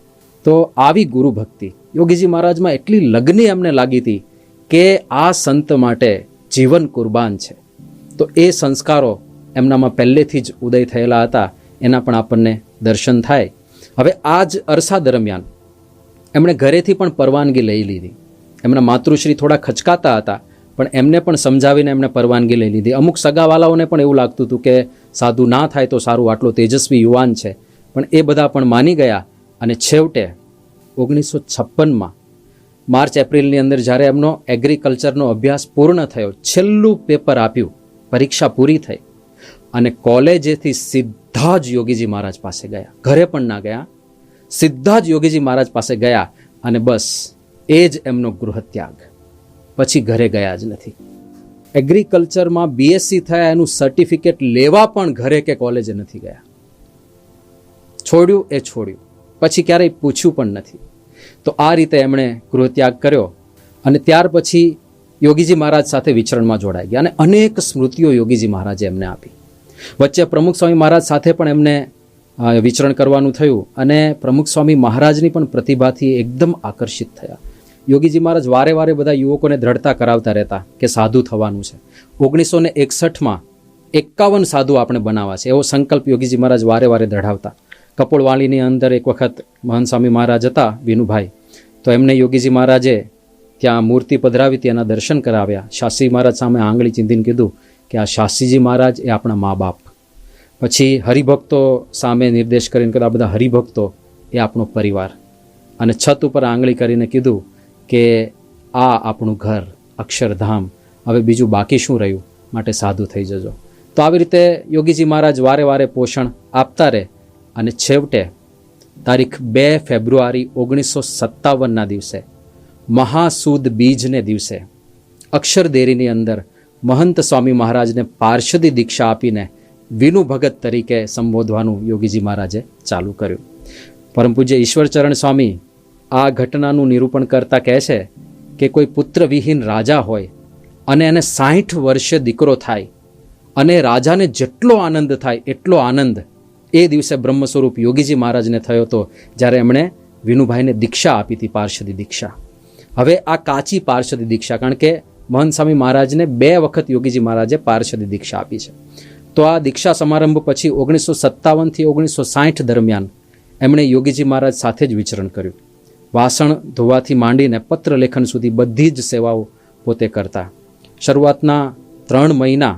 તો આવી ગુરુ ભક્તિ યોગીજી મહારાજમાં એટલી લગ્ની એમને લાગી હતી કે આ સંત માટે જીવન કુરબાન છે. તો એ સંસ્કારો એમનામાં પહેલેથી જ ઉદય થયેલા હતા, એના પણ આપણને દર્શન થાય. હવે આ જ અરસા દરમિયાન એમણે ઘરેથી પણ પરવાનગી લઈ લીધી. એમના માતૃશ્રી થોડા ખચકાતા હતા પણ એમને પણ સમજાવીને એમણે પરવાનગી લઈ લીધી. અમુક સગાવાલાઓને પણ એવું લાગતું હતું કે સાધુ ના થાય તો સારું, આટલો તેજસ્વી યુવાન છે, પણ એ બધા પણ માની ગયા. અને છેવટે 1956માં માર્ચ એપ્રિલની અંદર જ્યારે એમનો એગ્રીકલ્ચરનો અભ્યાસ પૂર્ણ થયો, છેલ્લું પેપર આપ્યું, પરીક્ષા પૂરી થઈ અને કોલેજેથી સીધા જ યોગીજી મહારાજ પાસે ગયા. ઘરે પણ ના ગયા, સીધા જ યોગીજી મહારાજ પાસે ગયા અને બસ એ જ એમનો ગૃહત્યાગ. પછી ઘરે ગયા જ નથી. એગ્રીકલ્ચરમાં BSc થયા એનું સર્ટિફિકેટ લેવા પણ ઘરે કે કોલેજે નથી ગયા. છોડ્યું એ છોડ્યું, પછી ક્યારેય પૂછ્યું પણ નથી. તો આ રીતે એમણે ગૃહત્યાગ કર્યો અને ત્યાર પછી યોગીજી મહારાજ સાથે વિચરણમાં જોડાઈ ગયા અને અનેક સ્મૃતિઓ યોગીજી મહારાજે એમને આપી. વચ્ચે પ્રમુખ સ્વામી મહારાજ સાથે પણ એમને વિચરણ કરવાનું થયું અને પ્રમુખ સ્વામી મહારાજની પણ પ્રતિભાથી એકદમ આકર્ષિત થયા. યોગીજી મહારાજ વારે વારે બધા યુવકોને દ્રઢતા કરાવતા રહેતા કે સાધુ થવાનું છે. 1961માં 51 સાધુ આપણે બનાવવા છે એવો સંકલ્પ યોગીજી મહારાજ વારે વારે દઢાવતા. કપોળવાળીની અંદર એક વખત મહંત સ્વામી મહારાજ હતા વિનુભાઈ, તો એમને યોગીજી મહારાજે ત્યાં મૂર્તિ પધરાવી હતી, એના દર્શન કરાવ્યા. શાસ્ત્રી મહારાજ સામે આંગળી ચીંધીને કીધું કે આ શાસ્ત્રીજી મહારાજ એ આપણા મા બાપ. પછી હરિભક્તો સામે નિર્દેશ કરીને કીધું આ બધા હરિભક્તો એ આપણો પરિવાર. અને છત ઉપર આંગળી કરીને કીધું કે આ આપણું ઘર, અક્ષરધામ, હવે બીજું બાકી શું રહ્યું, માટે સાધુ થઈ જજો. તો આવી રીતે યોગીજી મહારાજ વારે વારે પોષણ આપતા રહે અને છેવટે તારીખ 2 ફેબ્રુઆરી 1957ના દિવસે મહાસુદ બીજને દિવસે અક્ષરદેરીની અંદર મહંત સ્વામી મહારાજને પાર્ષદી દીક્ષા આપીને વિનુ ભગત તરીકે સંબોધવાનું યોગીજી મહારાજે ચાલુ કર્યું. પરમ પૂજ્ય ઈશ્વરચરણ સ્વામી આ ઘટનાનું નિરૂપણ કરતા કહે છે કે કોઈ પુત્રવિહીન રાજા હોય અને એને 60 વર્ષે દીકરો થાય અને રાજાને જેટલો આનંદ થાય એટલો આનંદ એ દિવસે બ્રહ્મ સ્વરૂપ યોગીજી મહારાજને થયો હતો જ્યારે એમણે વિનુભાઈને દીક્ષા આપી હતી, પાર્ષદી દીક્ષા. હવે આ કાચી પાર્ષદી દીક્ષા, કારણ કે મહંત સ્વામી મહારાજને 2 વખત યોગીજી મહારાજે પાર્ષદી દીક્ષા આપી છે. તો આ દીક્ષા સમારંભ પછી 1957 થી 1960 દરમિયાન એમણે યોગીજી મહારાજ સાથે જ વિચરણ કર્યું. વાસણ ધોવાથી માંડીને પત્ર લેખન સુધી બધી જ સેવાઓ પોતે કરતા. શરૂઆતના 3 મહિના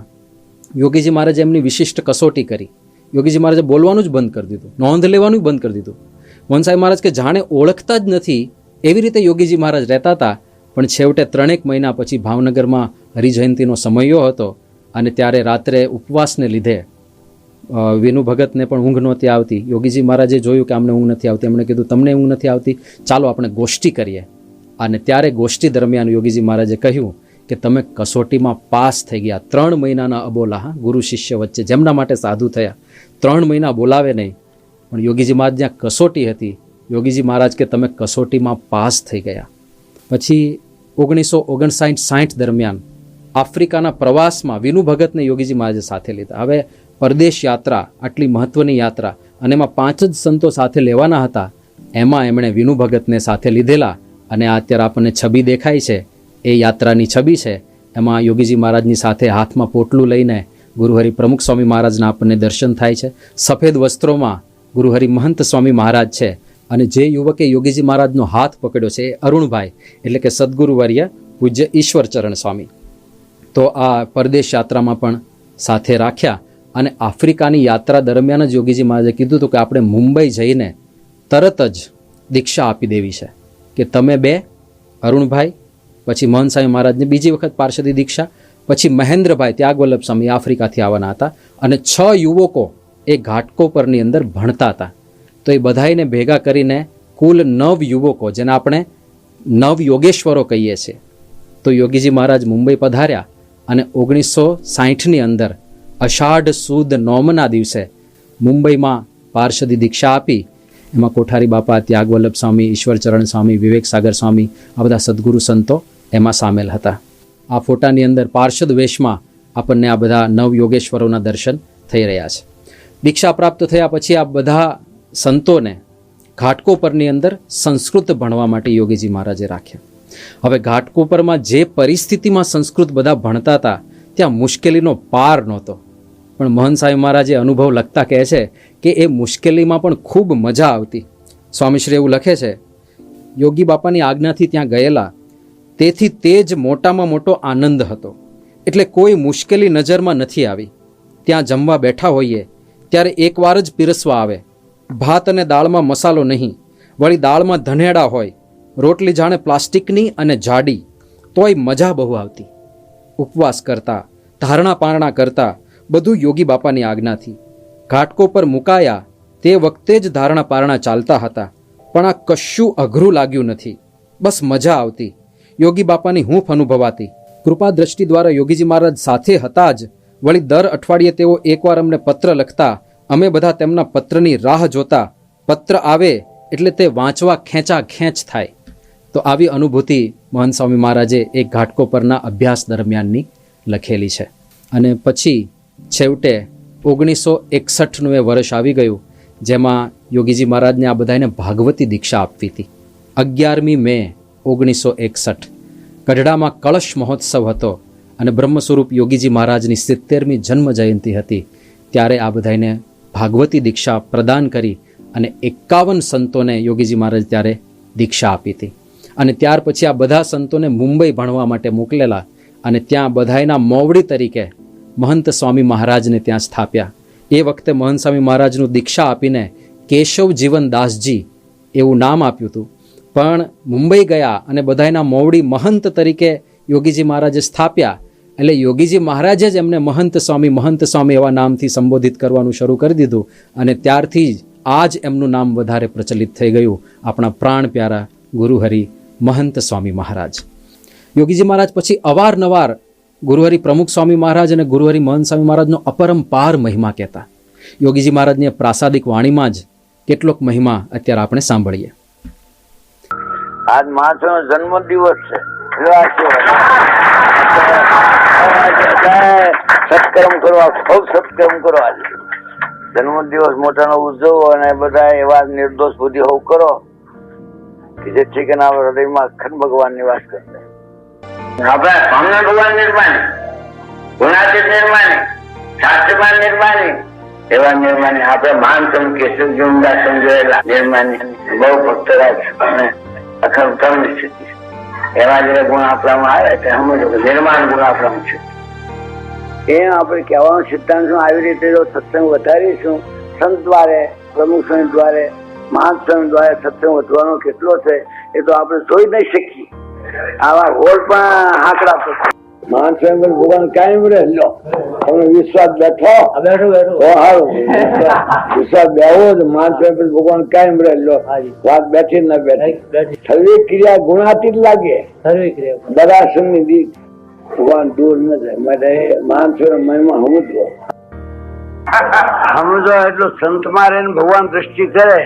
યોગીજી મહારાજે એમની વિશિષ્ટ કસોટી કરી. યોગીજી મહારાજે બોલવાનું જ બંધ કરી દીધું, નોંધ લેવાનું બંધ કરી દીધું. મોહન સાહેબ મહારાજ કે જાણે ઓળખતા જ નથી એવી રીતે યોગીજી મહારાજ રહેતા હતા. પણ છેવટે 3 મહિના પછી ભાવનગરમાં હરિજયંતિનો સમયો હતો અને ત્યારે રાત્રે ઉપવાસને લીધે વિનુ ભગતને પણ ઊંઘ નહોતી આવતી. યોગીજી મહારાજે જોયું કે અમને ઊંઘ નથી આવતી. એમણે કીધું તમને ઊંઘ નથી આવતી, ચાલો આપણે ગોષ્ઠી કરીએ. અને ત્યારે ગોષ્ઠી દરમિયાન યોગીજી મહારાજે કહ્યું કે તમે કસોટીમાં પાસ થઈ ગયા. 3 મહિનાના અબોલા ગુરુ શિષ્ય વચ્ચે જેમના માટે સાધુ થયા, 3 મહિના બોલાવે નહીં, પણ યોગીજી મહારાજ જ્યાં કસોટી હતી, યોગીજી મહારાજ કે તમે કસોટીમાં પાસ થઈ ગયા. પછી 1959-60 દરમિયાન આફ્રિકાના પ્રવાસમાં વિનુ ભગતને યોગીજી મહારાજે સાથે લીધા. હવે પરદેશ યાત્રા, આટલી મહત્વની યાત્રા, અને એમાં 5 જ સંતો સાથે લેવાના હતા. એમાં એમણે વિનુ ભગતને સાથે લીધેલા. અને આ અત્યારે આપણને છબી દેખાય છે એ યાત્રાની છબી છે. એમાં યોગીજી મહારાજની સાથે હાથમાં પોટલું લઈને ગુરુહરિ પ્રમુખ સ્વામી મહારાજના આપણને દર્શન થાય છે. સફેદ વસ્ત્રોમાં ગુરુહરિ મહંત સ્વામી મહારાજ છે. અને જે યુવકે યોગીજી મહારાજનો હાથ પકડ્યો છે એ અરુણભાઈ, એટલે કે સદગુરુવર્ય પૂજ્ય ઈશ્વરચરણ સ્વામી. તો આ પરદેશ યાત્રામાં પણ સાથે રાખ્યા. અને આફ્રિકાની યાત્રા દરમિયાન જ યોગીજી મહારાજે કીધું હતું કે આપણે મુંબઈ જઈને તરત જ દીક્ષા આપી દેવી છે. કે તમે 2, અરુણભાઈ, પછી મહંત સ્વામી મહારાજને બીજી વખત પાર્ષદી દીક્ષા, પછી મહેન્દ્રભાઈ ત્યાગવલ્લભ સ્વામી આફ્રિકાથી આવવાના હતા. અને 6 યુવકો એ ઘાટકોપરની અંદર ભણતા હતા. તો એ બધાઈને ભેગા કરીને કુલ 9 યુવકો, જેને આપણે 9 યોગેશ્વરો કહીએ છીએ. તો યોગીજી મહારાજ મુંબઈ પધાર્યા અને 1960ની અંદર અષાઢ સુદ નોમના દિવસે મુંબઈમાં પાર્ષદી દીક્ષા આપી. એમાં કોઠારી બાપા, ત્યાગવલ્લભ સ્વામી, ઈશ્વરચરણ સ્વામી, વિવેક સાગર સ્વામી, આ બધા સદગુરુ સંતો એમાં સામેલ હતા. આ ફોટાની અંદર પાર્ષદ વેશમાં આપણને આ બધા 9 યોગેશ્વરોના દર્શન થઈ રહ્યા છે. દીક્ષા પ્રાપ્ત થયા પછી આ બધા સંતોને ઘાટકોપરની અંદર સંસ્કૃત ભણવા માટે યોગીજી મહારાજે રાખ્યા. હવે ઘાટકોપરમાં જે પરિસ્થિતિમાં સંસ્કૃત બધા ભણતા હતા ત્યાં મુશ્કેલીનો પાર નહોતો. પણ મહંત સ્વામી મહારાજે અનુભવ લખતા કહે છે કે એ મુશ્કેલીમાં પણ ખૂબ મજા આવતી. સ્વામીશ્રી એવું લખે છે, યોગી બાપાની આજ્ઞાથી ત્યાં ગયેલા, તેથી તે જ મોટામાં મોટો આનંદ હતો. એટલે કોઈ મુશ્કેલી નજરમાં નથી આવી. ત્યાં જમવા બેઠા હોઈએ ત્યારે એકવાર જ પીરસવા આવે. ભાત અને દાળમાં મસાલો નહીં, વળી દાળમાં ધનેડા હોય, રોટલી જાણે પ્લાસ્ટિકની અને જાડી, તોય મજા બહુ આવતી. ઉપવાસ કરતા, ધારણા પારણા કરતા, બધું યોગી બાપાની આજ્ઞાથી. ઘાટકો પર મુકાયા તે વખતે જ ધારણા પારણા ચાલતા હતા. પણ આ કશું અઘરું લાગ્યું નથી, બસ મજા આવતી. યોગી બાપાની હૂંફ અનુભવાતી. કૃપા દ્રષ્ટિ દ્વારા યોગીજી મહારાજ સાથે હતા જ, વળી દર અઠવાડિયે તેઓ એકવાર અમને પત્ર લખતા. અમે બધા તેમના પત્રની રાહ જોતા. પત્ર આવે એટલે તે વાંચવા ખેંચા ખેંચ થાય. તો આવી અનુભૂતિ મહંત સ્વામી મહારાજે એક ઘાટકો પરના અભ્યાસ દરમિયાનની લખેલી છે. અને પછી છેવટે 1961નું એ વર્ષ આવી ગયું, જેમાં યોગીજી મહારાજને આ બધાને ભાગવતી દીક્ષા આપવી હતી. 11મી મે 1961 ગઢડામાં કળશ મહોત્સવ હતો અને બ્રહ્મ સ્વરૂપ યોગીજી મહારાજની 70મી જન્મ જયંતિ હતી. ત્યારે આ બધાને ભાગવતી દીક્ષા પ્રદાન કરી અને 51 સંતોને યોગીજી મહારાજ ત્યારે દીક્ષા આપી હતી. અને ત્યાર પછી આ બધા સંતોને મુંબઈ ભણવા માટે મોકલેલા અને ત્યાં બધાયના મોવડી તરીકે મહંત સ્વામી મહારાજને ત્યાં સ્થાપ્યા. એ વખતે મહંત સ્વામી મહારાજનું દીક્ષા આપીને કેશવ જીવન દાસજી એવું નામ આપ્યું હતું. પણ મુંબઈ ગયા અને બધાયના મોવડી મહંત તરીકે યોગીજી મહારાજે સ્થાપ્યા. એટલે યોગીજી મહારાજે જ એમને મહંત સ્વામી એવા નામથી સંબોધિત કરવાનું શરૂ કરી દીધું. અને ત્યારથી જ આ જ એમનું નામ વધારે પ્રચલિત થઈ ગયું, આપણા પ્રાણ પ્યારા ગુરુહરિ મહંત સ્વામી મહારાજ. યોગીજી મહારાજ પછી અવારનવાર ગુરુહરિ પ્રમુખ સ્વામી મહારાજ અને ગુરુહરિ મહંત સ્વામી મહારાજનો અપરંપાર મહિમા કહેતા. યોગીજી મહારાજની પ્રાસાદિક વાણીમાં જ કેટલોક મહિમા અત્યારે આપણે સાંભળીએ. આજ મહાત્માનો જન્મ દિવસ છે. સત્કર્મ કરવા, ખૂબ સત્કર્મ કરો. આજે જન્મ દિવસ મોટાનો ઉજવો અને બધા એવા નિર્દોષ બુદ્ધિ હોવ કરો કે જેથી કરીને આપણા હૃદયમાં અખંડ ભગવાન નિવાસ કરશે. આપણે સ્વામી ભગવાન નિર્માણી, ગુણાતીત નિર્માણી, શાસ્ત્રમાન નિર્માણી, એવા નિર્માણી આપણે માન સમકે સુજુમદા સમજાયેલા નિર્માણી બહુ ભક્તરાજ અને અખંડ કર્મ સ્થિતિ એવા જે ગુણ આપણામાં આવે તે સમજો કે નિર્માણ ગુણ આપણામાં છે. એ આપણે કહેવાનો સિદ્ધાંત આવી રીતે જો સત્સંગ વધારીશું, સંત દ્વારે, પ્રમુખ સ્વામી દ્વારે, મહાન સ્વામી દ્વારે સત્સંગ વધવાનો કેટલો છે એ તો આપણે જોઈ નહીં શકીએ. આવા હોલ પણ આંકડા પર મહાન સ્વામી ભગવાન કાયમ રહેલો. તમને વિશ્વાસ બેઠો વિશ્વાસ બેવો જ મહાન સ્વામી ભગવાન કાયમ રહેલો. વાત બેઠી ના બેઠી સર્વે ક્રિયા ગુણાતીત લાગે. દરાસન ની દીક ભગવાન દૂર ન જાય. માટે મહાન સ્વામી મહિમા સમજો એટલો સંતમાં રહીને ભગવાન દ્રષ્ટિ કરે.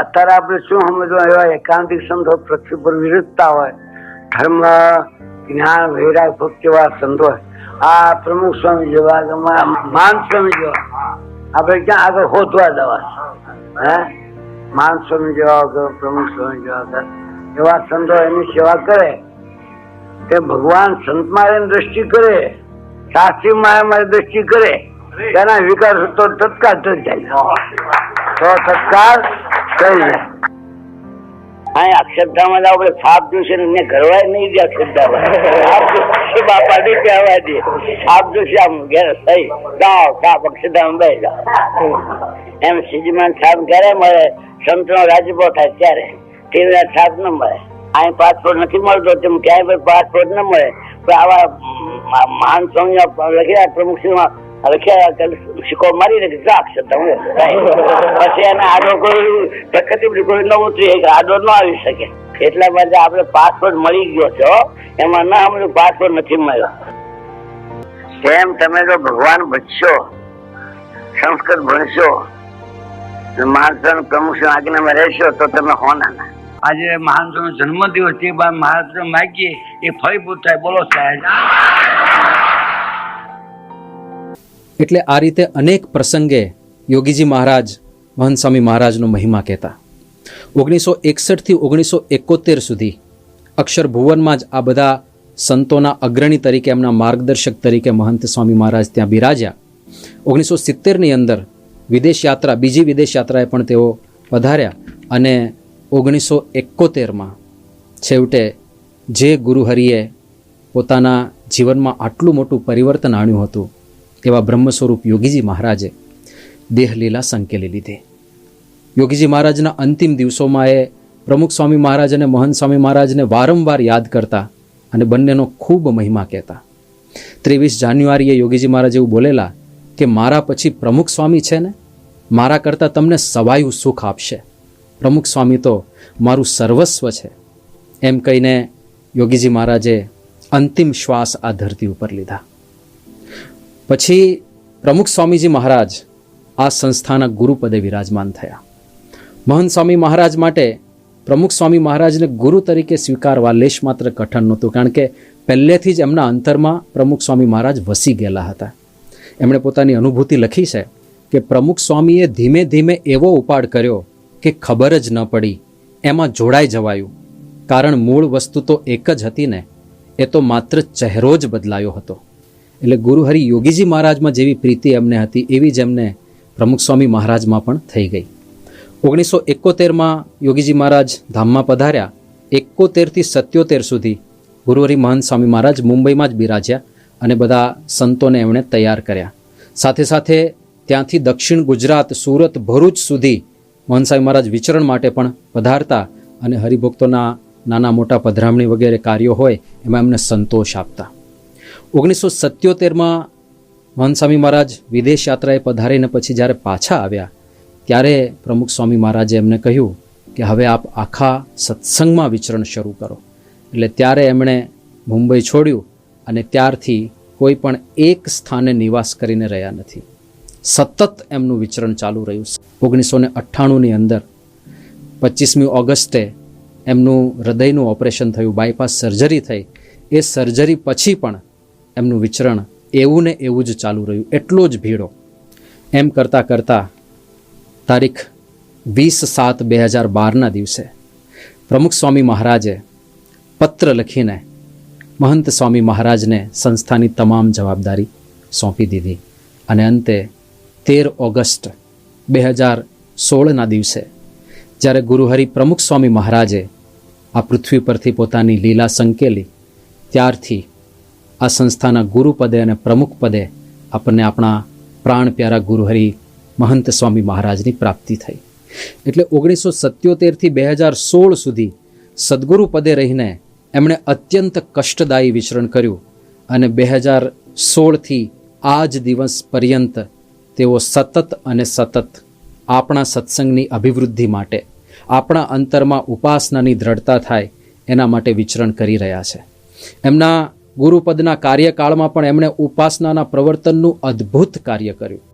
અત્યારે આપણે શું સમજવા, એવા એકાંતિક સંતો પૃથ્વી પર વિરજતા હોય, ધર્મ, જ્ઞાન, વૈરાગ, ભક્તિ વાળા સંતો હોય. આ પ્રમુખ સ્વામી જેવા, મહાન સ્વામી જેવા આપણે ક્યાં આગળ હોતવા જવા? હે, મહાન સ્વામી જેવા, પ્રમુખ સ્વામી જેવા એવા સંતો એની સેવા કરે તે ભગવાન સંતમાં રહીને દ્રષ્ટિ કરે, શાસ્ત્રી માયામાં દ્રષ્ટિ કરે, તેના વિકાસ તો તત્કાળ થઈ જાય. તો તત્કાળ થઈ જાય. હા, અક્ષરધામાં આપણે સાપ જોશે ને ઘરવાય નહીં દે. અક્ષરધામાં બાપા નહીં કહેવા દે. સાપ જોશે આમ ઘેર થઈ જાઓ, સાપ અક્ષરધામ બે જાઓ. એમ સિદ્ધિમાન સાપ ક્યારે મળે? સંતનો રાજ્યભો થાય ત્યારે. તેના સાપ ન મળે. અહીં પાસપોર્ટ નથી મળતો, તેમ ક્યાંય પણ પાસપોર્ટ ન મળે. પણ આવા મહાન સ્વામી લખ્યા, પ્રમુખ લખ્યા સિક્કો મારી ને પછી એને આડો કોઈ કોઈ ન ઉતરી આડો ન આવી શકે. એટલા માટે આપણે પાસપોર્ટ મળી ગયો છે. એમાં ના અમને પાસપોર્ટ નથી મળ્યો. એમ તમે જો ભગવાન બચશો, સંસ્કૃત ભણશો, મહારાજ પ્રમુખ આજ્ઞામાં રહેશો તો તમે હોના ના. આજે મહારાજ નો જન્મ દિવસ તે બાદ મહારાજ માગીએ એ ફળીભૂત થાય. બોલો સાહેબ. એટલે આ રીતે અનેક પ્રસંગે યોગીજી મહારાજ મહંત સ્વામી મહારાજનો મહિમા કહેતા. 1961થી 1971 સુધી અક્ષર ભુવનમાં જ આ બધા સંતોના અગ્રણી તરીકે, એમના માર્ગદર્શક તરીકે મહંત સ્વામી મહારાજ ત્યાં બિરાજ્યા. 1970ની અંદર વિદેશ યાત્રા, બીજી વિદેશ યાત્રાએ પણ તેઓ પધાર્યા અને 1971માં છેવટે જે ગુરુહરિએ પોતાના જીવનમાં આટલું મોટું પરિવર્તન આણ્યું હતું એવા બ્રહ્મ સ્વરૂપ યોગીજી મહારાજે દેહલીલા સંકેલી લીધી. યોગીજી મહારાજના અંતિમ દિવસોમાં એ પ્રમુખ સ્વામી મહારાજ અને મહંત સ્વામી મહારાજને વારંવાર યાદ કરતા અને બંનેનો ખૂબ મહિમા કહેતા. 23 જાન્યુઆરીએ યોગીજી મહારાજ એવું બોલેલા કે મારા પછી પ્રમુખ સ્વામી છે ને, મારા કરતાં તમને સવાયું સુખ આપશે. પ્રમુખ સ્વામી તો મારું સર્વસ્વ છે. એમ કહીને યોગીજી મહારાજે અંતિમ શ્વાસ આ ધરતી ઉપર લીધા. પછી પ્રમુખ સ્વામીજી મહારાજ આ સંસ્થાના ગુરુપદે વિરાજમાન થયા. મહંત સ્વામી મહારાજ માટે પ્રમુખ સ્વામી મહારાજને ગુરુ તરીકે સ્વીકારવા લેશ માત્ર કઠણ નહોતું, કારણ કે પહેલેથી જ એમના અંતરમાં પ્રમુખ સ્વામી મહારાજ વસી ગયેલા હતા. એમણે પોતાની અનુભૂતિ લખી છે કે પ્રમુખ સ્વામીએ ધીમે ધીમે એવો ઉપાડ કર્યો કે ખબર જ ન પડી, એમાં જોડાઈ જવાયું. કારણ મૂળ વસ્તુ તો એક જ હતી ને, એ તો માત્ર ચહેરો જ બદલાયો હતો. એટલે ગુરુહરિ યોગીજી મહારાજમાં જેવી પ્રીતિ એમને હતી એવી જ એમને પ્રમુખ સ્વામી મહારાજમાં પણ થઈ ગઈ. 1971માં યોગીજી મહારાજ ધામમાં પધાર્યા. 71થી 77 સુધી ગુરુહરિ મહંત સ્વામી મહારાજ મુંબઈમાં જ બિરાજ્યા અને બધા સંતોને એમણે તૈયાર કર્યા. સાથે સાથે ત્યાંથી દક્ષિણ ગુજરાત, સુરત, ભરૂચ સુધી મહંત સ્વામી મહારાજ વિચરણ માટે પણ પધારતા અને હરિભક્તોના નાના મોટા પધરામણી વગેરે કાર્યો હોય એમાં એમને સંતોષ આપતા. 1977માં મહંત સ્વામી મહારાજ વિદેશ યાત્રાએ પધારીને પછી જ્યારે પાછા આવ્યા ત્યારે પ્રમુખ સ્વામી મહારાજે એમને કહ્યું કે હવે આપ આખા સત્સંગમાં વિચરણ શરૂ કરો. એટલે ત્યારે એમણે મુંબઈ છોડ્યું અને ત્યારથી કોઈ પણ એક સ્થાને નિવાસ કરીને રહ્યા નથી. સતત એમનું વિચરણ ચાલુ રહ્યું. 1998ની અંદર 25મી ઓગસ્ટે એમનું હૃદયનું ઓપરેશન થયું, બાયપાસ સર્જરી થઈ. એ સર્જરી પછી પણ એમનું વિચરણ એવું ને એવું જ ચાલુ રહ્યું, એટલો જ ભીડો. એમ કરતાં કરતાં તારીખ 20/7/2012ના દિવસે પ્રમુખ સ્વામી મહારાજે પત્ર લખીને મહંત સ્વામી મહારાજને સંસ્થાની તમામ જવાબદારી સોંપી દીધી અને અંતે 13 ઓગસ્ટ 2016ના દિવસે જ્યારે ગુરુહરિ પ્રમુખ સ્વામી મહારાજે આ પૃથ્વી પરથી પોતાની લીલા સંકેલી, ત્યારથી આ સંસ્થાના ગુરુપદે અને પ્રમુખ પદે આપણને આપણા પ્રાણ પ્યારા ગુરુહરિ મહંત સ્વામી મહારાજની પ્રાપ્તિ થઈ. એટલે 1977થી 2016 સુધી સદગુરુ પદે રહીને એમણે અત્યંત કષ્ટદાયી વિચરણ કર્યું અને 2016થી આ જ દિવસ પર્યંત તેઓ સતત અને સતત આપણા સત્સંગની અભિવૃદ્ધિ માટે, આપણા અંતરમાં ઉપાસનાની દ્રઢતા થાય એના માટે વિચરણ કરી રહ્યા છે. એમના ગુરુપદના કાર્યકાળમાં પણ એમણે ઉપાસનાના પ્રવર્તનનું અદ્ભુત કાર્ય કર્યું.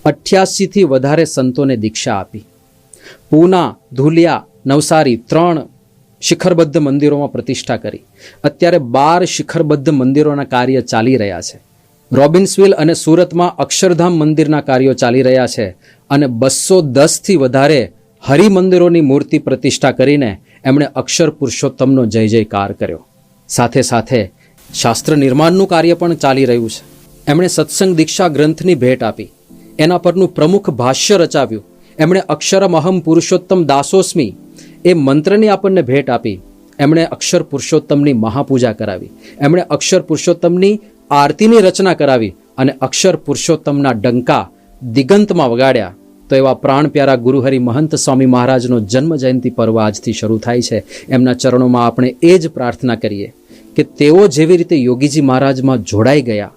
88થી વધારે સંતોને દીક્ષા આપી. પૂના, ધુલિયા, નવસારી 3 શિખરબદ્ધ મંદિરોમાં પ્રતિષ્ઠા કરી. અત્યારે 12 શિખરબદ્ધ મંદિરોના કાર્ય ચાલી રહ્યા છે. રોબિન્સવિલ અને સુરતમાં અક્ષરધામ મંદિરના કાર્યો ચાલી રહ્યા છે અને 210થી વધારે હરિમંદિરોની મૂર્તિ પ્રતિષ્ઠા કરીને એમણે અક્ષર પુરુષોત્તમનો જય જયકાર કર્યો. સાથે સાથે શાસ્ત્ર નિર્માણનું કાર્ય પણ ચાલી રહ્યું છે. એમણે સત્સંગ દીક્ષા ગ્રંથની ભેટ આપી, એના પરનું પ્રમુખ ભાષ્ય રચાવ્યું. એમણે અક્ષરમ અહમ પુરુષોત્તમ દાસોસ્મી એ મંત્રની આપણને ભેટ આપી. એમણે અક્ષર પુરુષોત્તમની મહાપૂજા કરાવી. એમણે અક્ષર પુરુષોત્તમની આરતીની રચના કરાવી અને અક્ષર પુરુષોત્તમના ડંકા દિગંતમાં વગાડ્યા. તો એવા પ્રાણ પ્યારા ગુરુહરિ મહંત સ્વામી મહારાજનો જન્મ જયંતિ પર્વ આજથી શરૂ થાય છે. એમના ચરણોમાં આપણે એ જ પ્રાર્થના કરીએ કે તેઓ જેવી રીતે યોગીજી મહારાજમાં જોડાઈ ગયા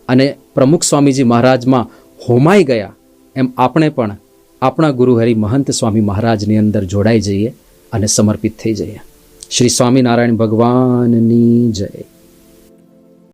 અને પ્રમુખ સ્વામીજી મહારાજમાં હોમાઈ ગયા, એમ આપણે પણ આપણા ગુરુહરિ મહંત સ્વામી મહારાજની અંદર જોડાઈ જઈએ અને સમર્પિત થઈ જઈએ. શ્રી સ્વામિનારાયણ ભગવાનની જય.